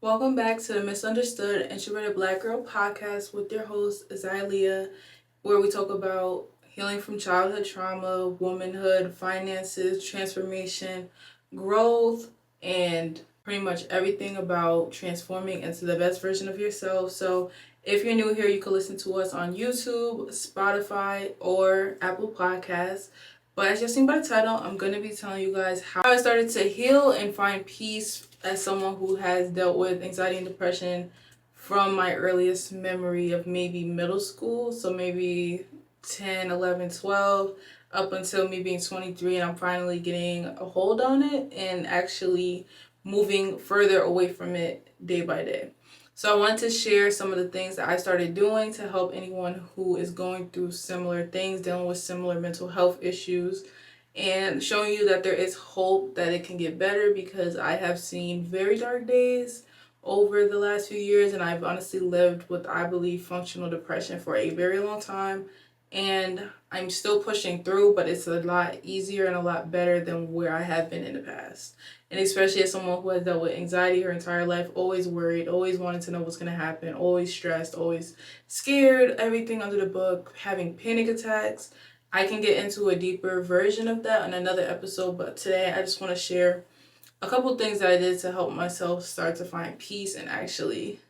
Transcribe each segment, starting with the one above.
Welcome back to the Misunderstood Introverted Black Girl podcast with your host, Zylia, where we talk about healing from childhood trauma, womanhood, finances, transformation, growth, and pretty much everything about transforming into the best version of yourself. So if you're new here, you can listen to us on YouTube, Spotify, or Apple Podcasts. But as you've seen by the title, I'm going to be telling you guys how I started to heal and find peace as someone who has dealt with anxiety and depression from my earliest memory of maybe middle school. So maybe 10, 11, 12, up until me being 23, and I'm finally getting a hold on it and actually moving further away from it day by day. So I wanted to share some of the things that I started doing to help anyone who is going through similar things, dealing with similar mental health issues, and showing you that there is hope that it can get better, because I have seen very dark days over the last few years, and I've honestly lived with, I believe, functional depression for a very long time, and I'm still pushing through, but it's a lot easier and a lot better than where I have been in the past. And especially as someone who has dealt with anxiety her entire life, always worried, always wanting to know what's going to happen, always stressed, always scared, everything under the book, having panic attacks. I can get into a deeper version of that in another episode, but today I just want to share a couple things that I did to help myself start to find peace and actually,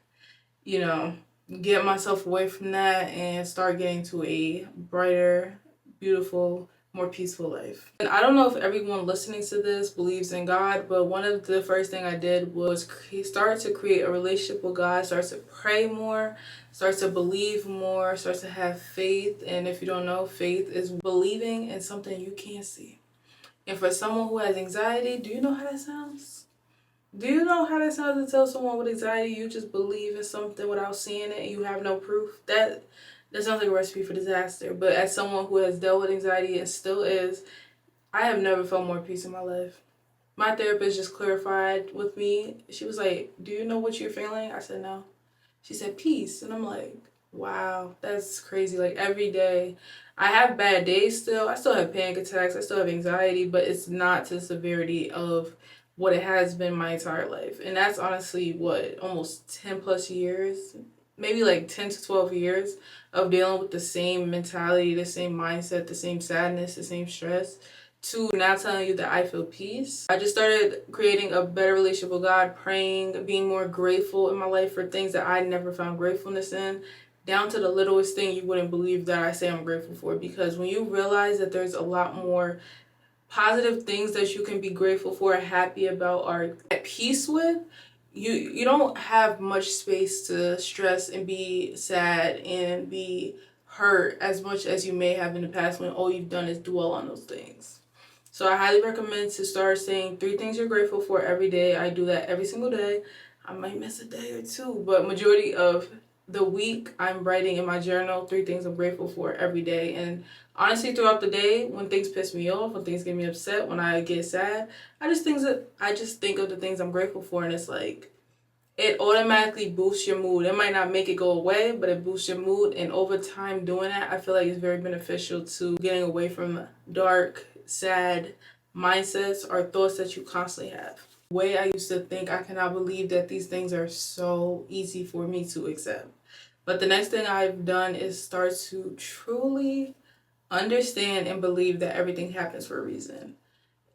get myself away from that and start getting to a brighter, beautiful, more peaceful life. And I don't know if everyone listening to this believes in God, but one of the first thing I did was start to create a relationship with God, start to pray more, start to believe more, start to have faith. And if you don't know, faith is believing in something you can't see. And for someone who has anxiety, do you know how that sounds? Do you know how that sounds to tell someone with anxiety you just believe in something without seeing it and you have no proof? That sounds like a recipe for disaster. But as someone who has dealt with anxiety and still is, I have never felt more peace in my life. My therapist just clarified with me. She was like, "Do you know what you're feeling?" I said, "No." She said, "Peace." And I'm like, wow, that's crazy. Like every day, I have bad days still. I still have panic attacks. I still have anxiety, but it's not to the severity of what it has been my entire life. And that's honestly what, almost 10 plus years, maybe like 10 to 12 years of dealing with the same mentality, the same mindset, the same sadness, the same stress, to now telling you that I feel peace. I just started creating a better relationship with God, praying, being more grateful in my life for things that I never found gratefulness in, down to the littlest thing you wouldn't believe that I say I'm grateful for. Because when you realize that there's a lot more positive things that you can be grateful for, happy about, or at peace with, you don't have much space to stress and be sad and be hurt as much as you may have in the past when all you've done is dwell on those things. So I highly recommend to start saying 3 things you're grateful for every day. I do that every single day. I might miss a day or two, but majority of the week I'm writing in my journal 3 things I'm grateful for every day. And honestly, throughout the day, when things piss me off, when things get me upset, when I get sad, I just think of the things I'm grateful for, and it's like it automatically boosts your mood. It might not make it go away, but it boosts your mood. And over time doing that, I feel like it's very beneficial to getting away from dark, sad mindsets or thoughts that you constantly have. The way I used to think, I cannot believe that these things are so easy for me to accept. But the next thing I've done is start to truly understand and believe that everything happens for a reason.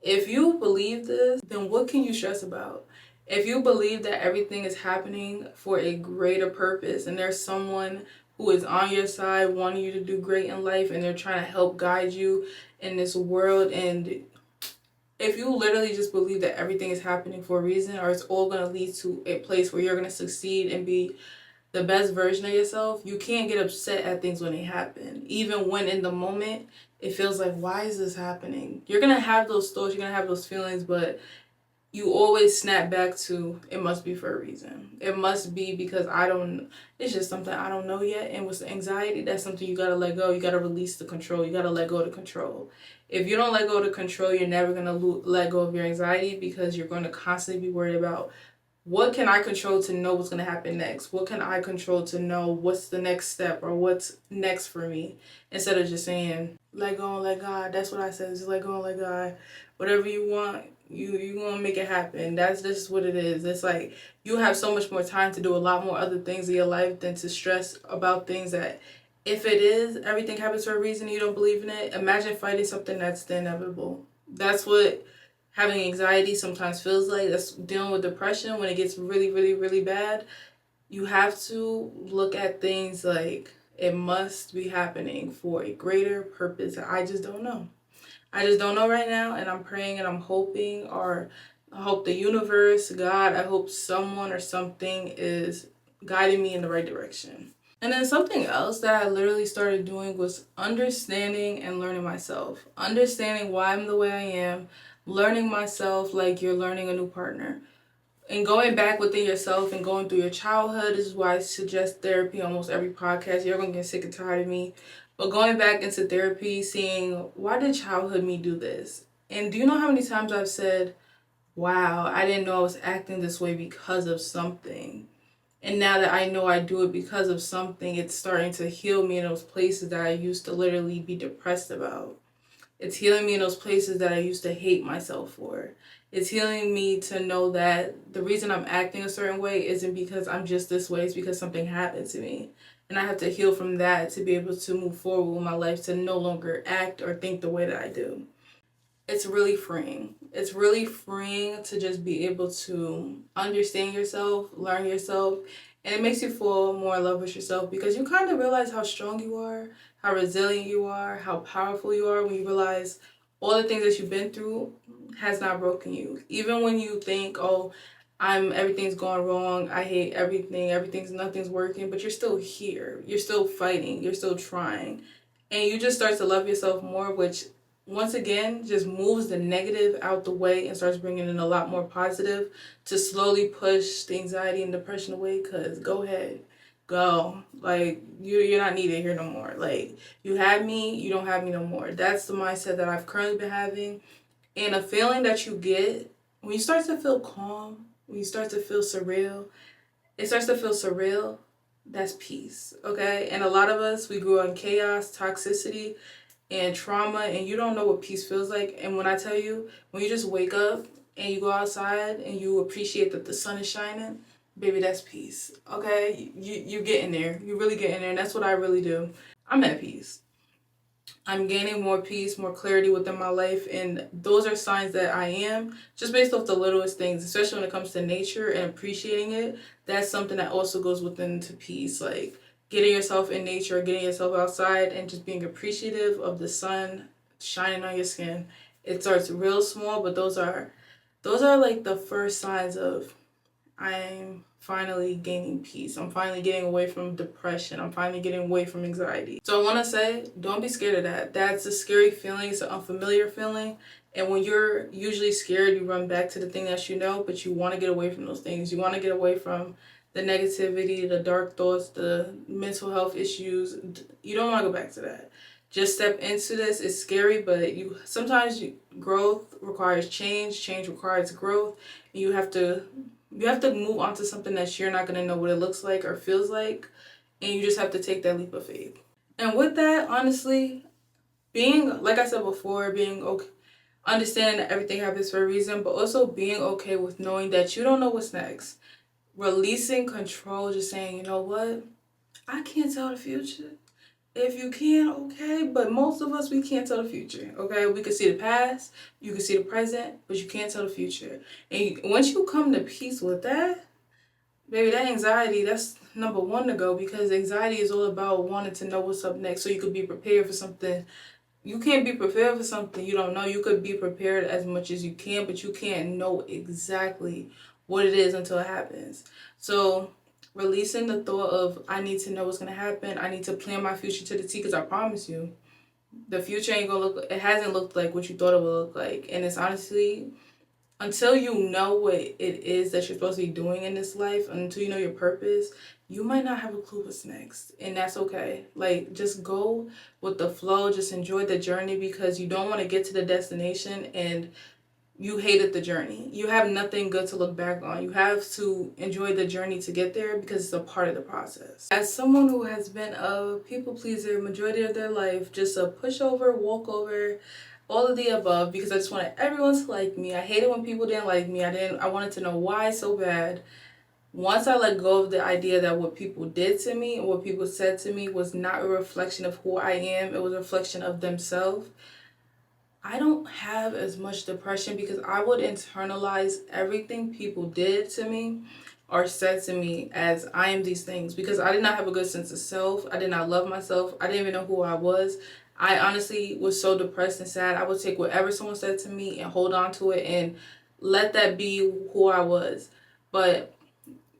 If you believe this, then what can you stress about? If you believe that everything is happening for a greater purpose and there's someone who is on your side wanting you to do great in life and they're trying to help guide you in this world, and if you literally just believe that everything is happening for a reason, or it's all going to lead to a place where you're going to succeed and be the best version of yourself, you can't get upset at things when they happen. Even when in the moment it feels like, why is this happening? You're going to have those thoughts, you're going to have those feelings, but you always snap back to, it must be for a reason. It must be because it's just something I don't know yet. And with anxiety, that's something you got to let go. You got to release the control. You got to let go of the control. If you don't let go of the control, you're never going to let go of your anxiety, because you're going to constantly be worried about, what can I control to know what's going to happen next? What can I control to know what's the next step or what's next for me? Instead of just saying, let go and let God. That's what I said, just let go and let God. Whatever you want, You gonna make it happen. That's just what it is. It's like you have so much more time to do a lot more other things in your life than to stress about things that, if it is everything happens for a reason and you don't believe in it, imagine fighting something that's the inevitable. That's what having anxiety sometimes feels like. That's dealing with depression when it gets really, really, really bad. You have to look at things like it must be happening for a greater purpose. I just don't know. I just don't know right now, and I'm praying and I'm hoping, or I hope the universe, God, I hope someone or something is guiding me in the right direction. And then something else that I literally started doing was understanding and learning myself. Understanding why I'm the way I am, learning myself like you're learning a new partner. And going back within yourself and going through your childhood, this is why I suggest therapy almost every podcast. You're going to get sick and tired of me. But going back into therapy, seeing, why did childhood me do this? And do you know how many times I've said, wow, I didn't know I was acting this way because of something. And now that I know I do it because of something, it's starting to heal me in those places that I used to literally be depressed about. It's healing me in those places that I used to hate myself for. It's healing me to know that the reason I'm acting a certain way isn't because I'm just this way, it's because something happened to me. And I have to heal from that to be able to move forward with my life, to no longer act or think the way that I do. It's really freeing. It's really freeing to just be able to understand yourself, learn yourself, and it makes you fall more in love with yourself because you kind of realize how strong you are, how resilient you are, how powerful you are when you realize all the things that you've been through has not broken you. Even when you think, oh, everything's going wrong, I hate everything, nothing's working, but you're still here. You're still fighting, you're still trying. And you just start to love yourself more, which once again just moves the negative out the way and starts bringing in a lot more positive to slowly push the anxiety and depression away. Because go ahead, go, like you're not needed here no more. Like, you had me, you don't have me no more. That's the mindset that I've currently been having. And a feeling that you get when you start to feel calm, when you start to feel surreal, it starts to feel surreal. That's peace. Okay. And a lot of us, we grew up in chaos, toxicity, and trauma, and you don't know what peace feels like. And when I tell you, when you just wake up and you go outside and you appreciate that the sun is shining, baby, that's peace. Okay, you get in there, you really get in there, and that's what I really do. I'm at peace. I'm gaining more peace, more clarity within my life, and those are signs that I am, just based off the littlest things, especially when it comes to nature and appreciating it. That's something that also goes within to peace, like getting yourself in nature, getting yourself outside, and just being appreciative of the sun shining on your skin. It starts real small, but those are like the first signs of I'm finally gaining peace. I'm finally getting away from depression. I'm finally getting away from anxiety. So I want to say, don't be scared of that. That's a scary feeling. It's an unfamiliar feeling. And when you're usually scared, you run back to the thing that you know, but you want to get away from those things. You want to get away from the negativity, the dark thoughts, the mental health issues. You don't want to go back to that. Just step into this. It's scary, but growth requires change. Change requires growth. And you have to move on to something that you're not going to know what it looks like or feels like, and you just have to take that leap of faith. And with that, honestly, being, like I said before, being okay, understanding that everything happens for a reason, but also being okay with knowing that you don't know what's next. Releasing control, just saying, you know what, I can't tell the future. If you can, okay, but most of us, we can't tell the future, okay? We can see the past, you can see the present, but you can't tell the future. And once you come to peace with that, baby, that anxiety, that's number one to go, because anxiety is all about wanting to know what's up next so you could be prepared for something. You can't be prepared for something you don't know. You could be prepared as much as you can, but you can't know exactly what it is until it happens. So releasing the thought of, I need to know what's going to happen. I need to plan my future to the T, because I promise you, the future ain't going to look, it hasn't looked like what you thought it would look like. And it's honestly, until you know what it is that you're supposed to be doing in this life, until you know your purpose, you might not have a clue what's next. And that's okay. Like, just go with the flow. Just enjoy the journey, because you don't want to get to the destination and you hated the journey. You have nothing good to look back on. You have to enjoy the journey to get there, because it's a part of the process. As someone who has been a people pleaser majority of their life, just a pushover, walkover, all of the above, because I just wanted everyone to like me. I hated when people didn't like me. I wanted to know why so bad. Once I let go of the idea that what people did to me and what people said to me was not a reflection of who I am, it was a reflection of themselves, I don't have as much depression because I would internalize everything people did to me or said to me as I am these things, because I did not have a good sense of self. I did not love myself. I didn't even know who I was. I honestly was so depressed and sad. I would take whatever someone said to me and hold on to it and let that be who I was. But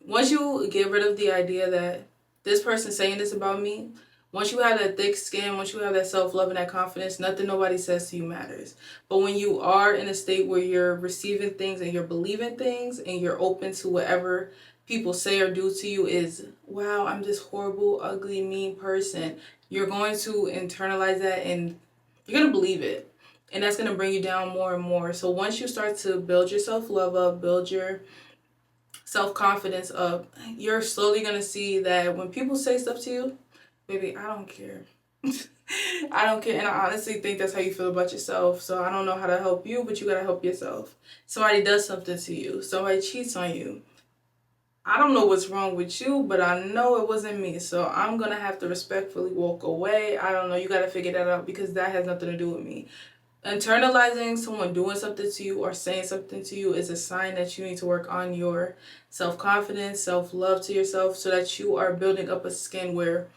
once you get rid of the idea that this person saying this about me, once you have that thick skin, once you have that self-love and that confidence, nothing nobody says to you matters. But when you are in a state where you're receiving things and you're believing things and you're open to whatever people say or do to you is, wow, I'm this horrible, ugly, mean person, you're going to internalize that and you're going to believe it. And that's going to bring you down more and more. So once you start to build your self-love up, build your self-confidence up, you're slowly going to see that when people say stuff to you, baby, I don't care. I don't care. And I honestly think that's how you feel about yourself. So I don't know how to help you, but you got to help yourself. Somebody does something to you. Somebody cheats on you. I don't know what's wrong with you, but I know it wasn't me. So I'm going to have to respectfully walk away. I don't know. You got to figure that out because that has nothing to do with me. Internalizing someone doing something to you or saying something to you is a sign that you need to work on your self-confidence, self-love to yourself, so that you are building up a skin where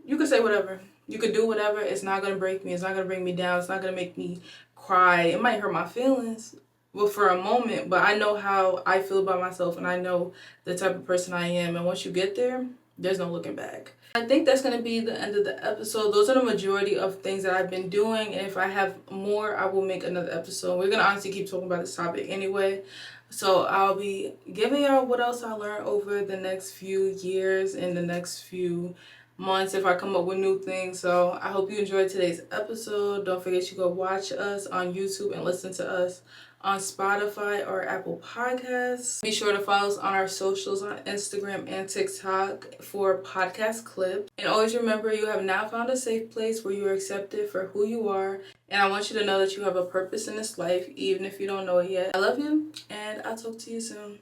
you can say whatever. You could do whatever. It's not going to break me. It's not going to bring me down. It's not going to make me cry. It might hurt my feelings, well, for a moment, but I know how I feel about myself and I know the type of person I am. And once you get there, there's no looking back. I think that's going to be the end of the episode. Those are the majority of things that I've been doing. And if I have more, I will make another episode. We're going to honestly keep talking about this topic anyway. So I'll be giving y'all what else I learned over the next few years and the next few months if I come up with new things. So I hope you enjoyed today's episode. Don't forget you go watch us on YouTube and listen to us on Spotify or Apple Podcasts. Be sure to follow us on our socials on Instagram and TikTok for podcast clips. And always remember, you have now found a safe place where you are accepted for who you are. And I want you to know that you have a purpose in this life, even if you don't know it yet. I love you, and I'll talk to you soon.